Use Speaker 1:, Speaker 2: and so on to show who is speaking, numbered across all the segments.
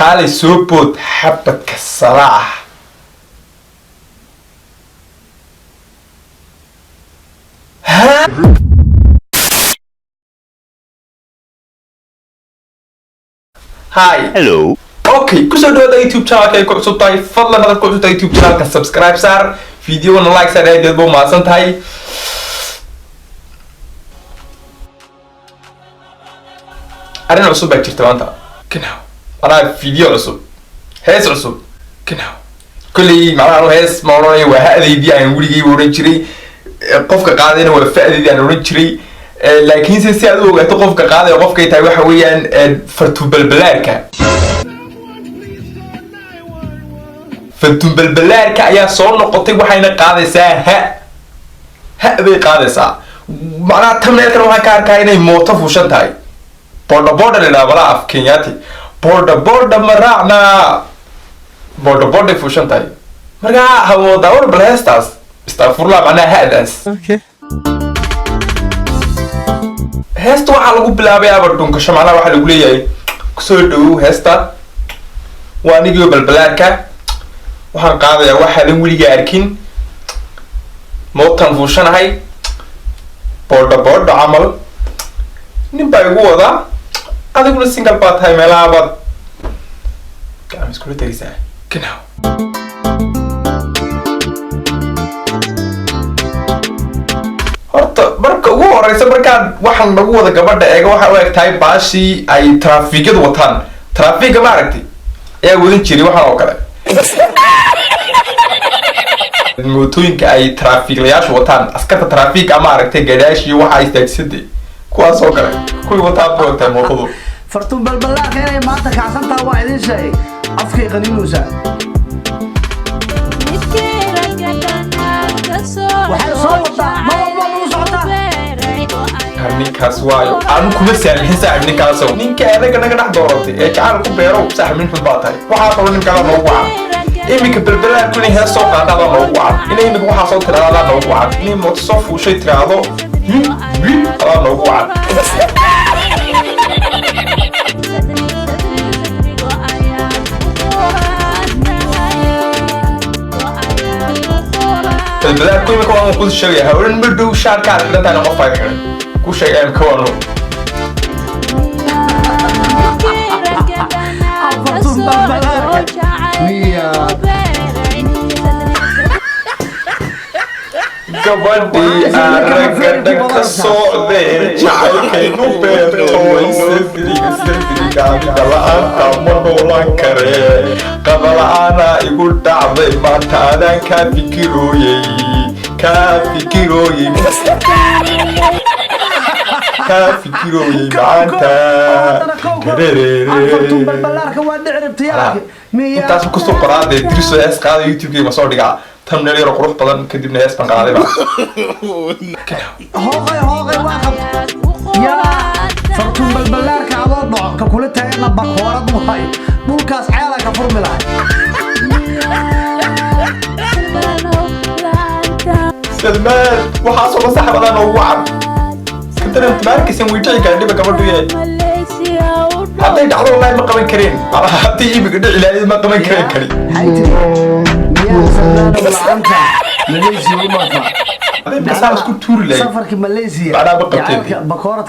Speaker 1: كالي سوبوت حبة كالصلاح ها هاي
Speaker 2: Hello.
Speaker 1: اوكي كسو دودا يوتيوب شانل كاي كوكسو تاي فضلا هذا كوكسو تاي يوتيوب شانل كسبسكرايب صار فيديو ون لايك صار هاي دبو ما سنتاي أنا عصب بكتير تمانتا كناو أنا فيديو عصب هيس عصب كناو كل معناه هيس موضوعي وهذه دي أنا ولي جي ورنشري قفك قاعدين وفاء دي أنا ورنشري لكن سيسي أدو قفك قاعدة وقفك يتابع حويا فرتو بالبلاركا فرتو بالبلاركا يا صور نقطي وحين قاعدة سا ها بي قاعدة سا معناه تمنيل كانوا هكار إني موتف وشنتاي بوردا لنا ولا في كينياتي بوردا مرعنا بوردا فوشن تاي مرقا هو دور بلاستاس استغفر الله معناها هاداس
Speaker 2: Okay.
Speaker 1: هستو waxaa lagu bilaabay abardunka shamaala waxa lagu leeyahay kusoo dhaw heesta waa nigiyo balbalaarka waxaan qaadayaa waxa la wiliga arkin mootan fuushanahay booda amal nin baa igu wadaa adiguna single baa tahay meelaha baad gacmo iskula tegaysaa kanaw horta marka ugu horeysa markaan waxaan nagu wada gabadha eega waxa u eg tahay baashii ay trafiigyadu wataan trafiiga ma aragtay ayaa wadan jiray waxaan oo kale mootooyinka ay trafiiglayaashu wataan askarta trafiiga ama aragtay gadhaashii waxa ay istaagsaday kuwaas oo kale kuwii wataan buu wataa mootadu
Speaker 3: فرتون بالبلاغ إني ما تكعسنتها واحد شيء أفكي غنيموسا وحال صوتا ما صوتا
Speaker 1: ninkaas waayo aanu kuma saamixin saaxib ninkaasow ninka anaga naga dhex dooratay ee jacayl ku beerow saaxib nin xun baa tahay waxaa kaloo nin kala noogu wacan iminka balbalaarku inay hees soo qaadaada noogu wacan inay iminka waxaa soo tiraadadaa noogu wacan inay mooto soo fuushay tiraado adaa noogu wacan balbalaarku iminka waan ku sheegaya hawlan madhow shaarka arkidantaana qof ay xiran ku sheeg aan ka wano gabadhii araga dhanka socdeen jacaylkaynu beertooy safriga aniga la-aanta ma noolan karee qaba la-aanaa igu dhacday maanta adaan kaa fikirooyey maanta intaas kusoo qoraadee diriso hees qaada youtube-kayga ma soo dhigaa thumbnail yaro qurux badan kadibna hees baan qaaday baa
Speaker 3: هوقي واحد يا فرتون بالبلاغ كعبود نوع ككل تاينا بكورد وهاي بولكاس عيالة كفورمولا
Speaker 1: سلمان waxaa soo saxbadan oo wacan kadana markiisan wiijay ka dhiba gabadhu yahay haday dhacdo wallahi ma qaban kareen haddii iibga dhici lahayd ma qaban kari
Speaker 3: حيتي يا سلمان بالعنكا ماليزيا ومطلع
Speaker 1: بس اسكو توري لي
Speaker 3: سفرك ماليزيا
Speaker 1: انا بقبتين
Speaker 3: بكورد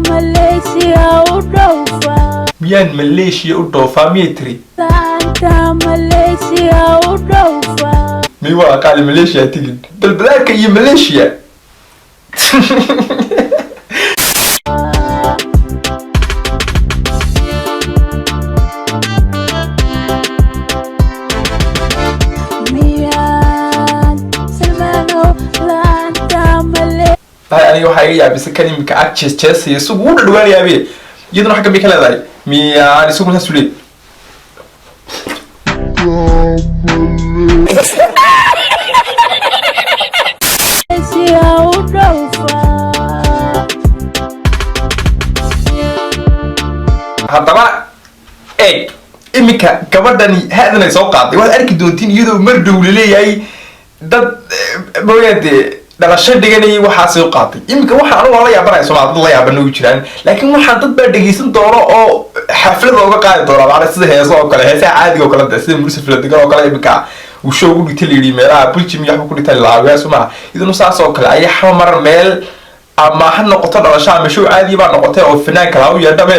Speaker 4: ماليزيا ودوفا
Speaker 1: ميان ماليزيا ودوفا ميتري
Speaker 4: ماليزيا ودوفا
Speaker 1: ميوا قال ماليزيا تيجي بالبلاك هي ماليزيا aniga waxaa iga yaabisay kan imika ag jeesjeesaya isagu u dhadhawaanayaabe iyaduna xagga bay ka leedahay miyaan isagu saas u leey haddaba eeg iminka gabadhani haadanay soo qaaday waad arki doontiin iyadoo mar dhow laleeyahay dad mooyaade dhalasho dhiganayay waxaasi u qaatay iminka waxaan anigu la yaabanaya Soomaaliya dad la yaaban ugu jiraan laakiin waxaan dad baa dhageysan doono oo xaflad uga qaadi doona maana sida heeso oo kale heesaha caadiga oo kale sida Muuse Filadigan oo kale iminka uu show ugu dhigtay leeyahay meelaha Belgium iyo wax ku dhigtay laaga Soomaaliya idin saas oo kale ay xamar meel ama ha noqoto dhalasho ama show caadi baa noqotay oo finaanka la u yeedhabe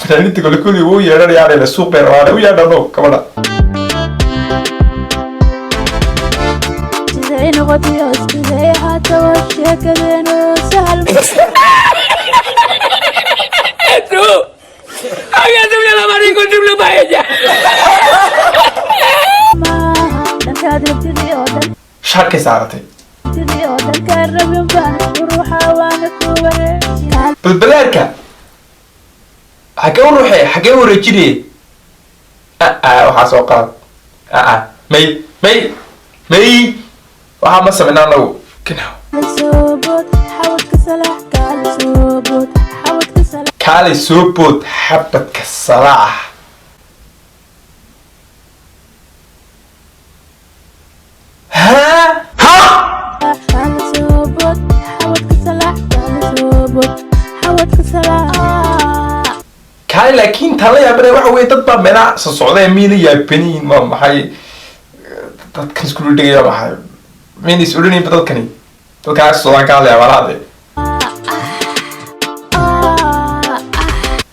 Speaker 1: finaanka kale uu yeedhanayaan la suuq beerada u yeedhano kabada
Speaker 4: نغطي أسكتي حتى وشك ذنو سهل
Speaker 2: Itu, agak sebelah mari kau dulu baiknya.
Speaker 4: ما لم تدرك تديودا
Speaker 1: sharkay saaratay
Speaker 4: تديودا كرب ينفعنا وروحا وانك ووري
Speaker 1: balbalaarka xagee u ruuxay xagee u rajinay waxa soo qaad may waxa ma sameynaa lagu kinaw
Speaker 4: سوبوت حاولت كسلاح قال سوبوت حاولت كسلاح
Speaker 1: kaalay soo bood xabadka salaax
Speaker 4: قال سوبوت حاولت كسلاح قال سوبوت حاولت كسلاح
Speaker 1: kaalay laakiin tala yaabane waxa weeye dad baa meelaha soo socday miina yaabaniin ma maxay dadkan isku dhigaya maxay miina is odhanayba dadkani dadkaas soo ka hadlaya walaade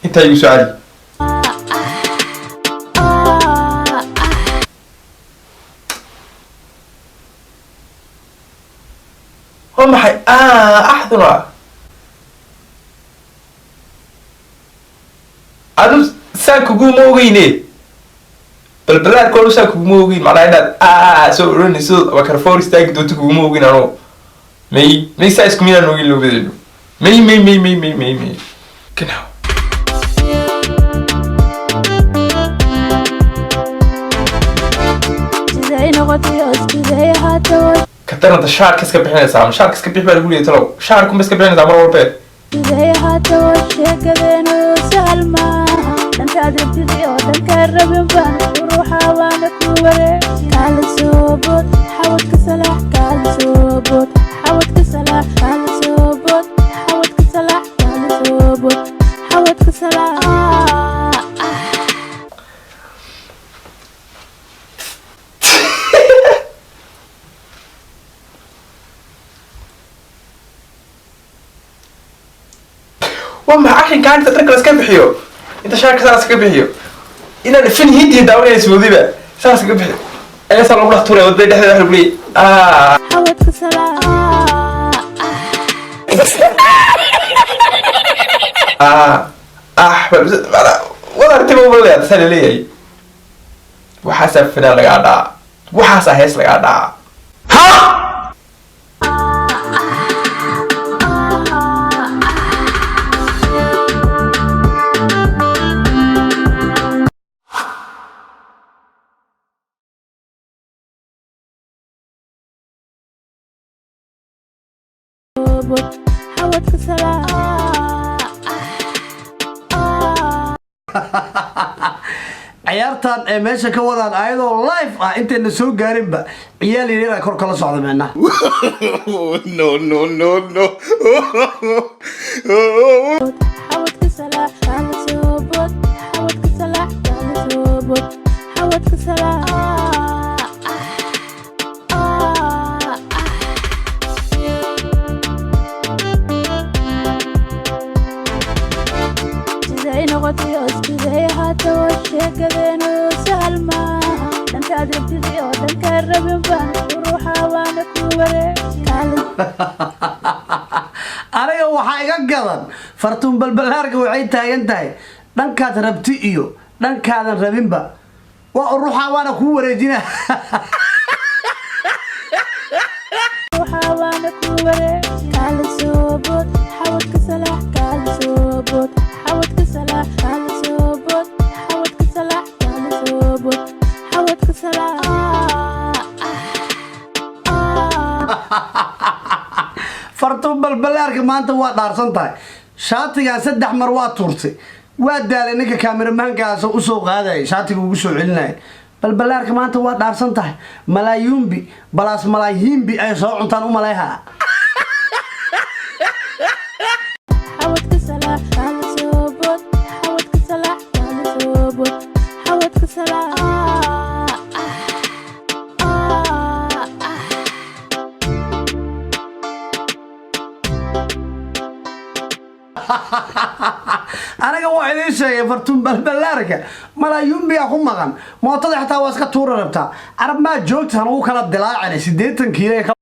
Speaker 1: inta igu soo celi waa maxay axduna adu saan kuguma ogeyne balbalaarkoodu saan kuguma ogeyn macnaa inaad soo odhanayso makarfoor istaagi doonto kuguma ogeyn ano may saa isku midaan ogin loo badayno may kinaw
Speaker 4: سيدي نغطي أسكتي حتى وشك
Speaker 1: katanada shaarka iska bixinaysaa ama shaarka iska bix baa lagu leeyahay talow shaarku ma iska bixinaysaa mar walbeed
Speaker 4: زي حتى وشك ذنو سهل ما لم تدرك تديودا كرب ينفعنا وروحا وانك ووري قال سوبوت حاولت كسلاح قال سوبوت حاولت كسلاح قال سوبوت حاولت كسلاح قال سوبوت حاولت كسلاح
Speaker 1: وما عشان كانت تترك لسه كبحيو انت شارك ساس كبحيو إن الفن هندي داوني سعودي بقى ساس كبحيو أنا صار الله توري ودي ده بلي
Speaker 4: حاولت كسلاح
Speaker 1: أحمد ولا رتبه ولا تسأل لي وحسب فينا لقاعدة وحاسة هيس لقاعدة
Speaker 4: حاولت كسلاح
Speaker 3: ciyaartan ee meesha ka wadaan ayadoo live ah intayna soo gaarinba ciyaal yaryar kor kala socda meena
Speaker 2: No.
Speaker 4: حاولت كسلاح قال سوبوت حاولت كسلاح قال سوبوت حاولت كسلاح زي نغطي أسكتي حتى وشك ذنو سهل ما لم تدرك تديودا كرب ينفعنا وروحا وانك ووري قال
Speaker 3: aniga waxaa iga gadan fartuun balbalaarka waxay taagan tahay dhankaad rabti iyo dhankaadan rabinba waa ruuxa waana ku wareejina
Speaker 4: روحا وانك ووري قال سوبوت حاولت كسلاح قال سوبوت حاولت كسلاح قال سوبوت حاولت كسلاح قال سوبوت حاولت كسلاح
Speaker 3: fartuun balbalaarka maanta waa dhaarsan tahay shaatigan 3 mar waa tuurtay waa daalay ninka kaameramankaas u soo qaaday shaatiga ugu soo celinay balbalaarka maanta waa dhaarsan tahay malaayuumbi balaas malaayiinbi ay soo cuntaan u maleeha
Speaker 4: حاولت صلاح على صوبك حاولت صلاح على صوبك حاولت صلاح
Speaker 3: anaga waa idin sheegay fartuun balbalaarka malaayuumbi ku maqan mootada xitaa waa iska tuura rabtaa arab ma joogtaan uu kala dilaacay 80 kiilo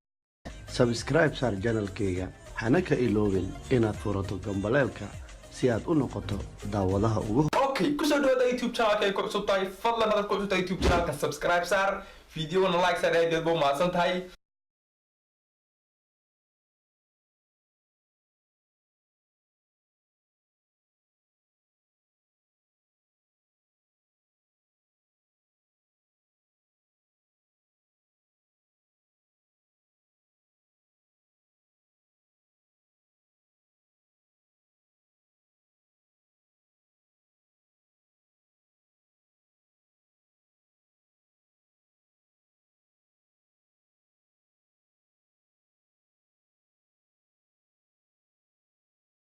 Speaker 5: subscribe sar channelkayga hana ka iloobin inaad furato gambaleelka si aad u noqoto daawadaha ugu
Speaker 1: okay kusoo dhawaada youtube channelka ku cusub tahay fadlan hadda ku cusub tahay youtube channelka subscribe sar video na like sar aad buu maasan tahay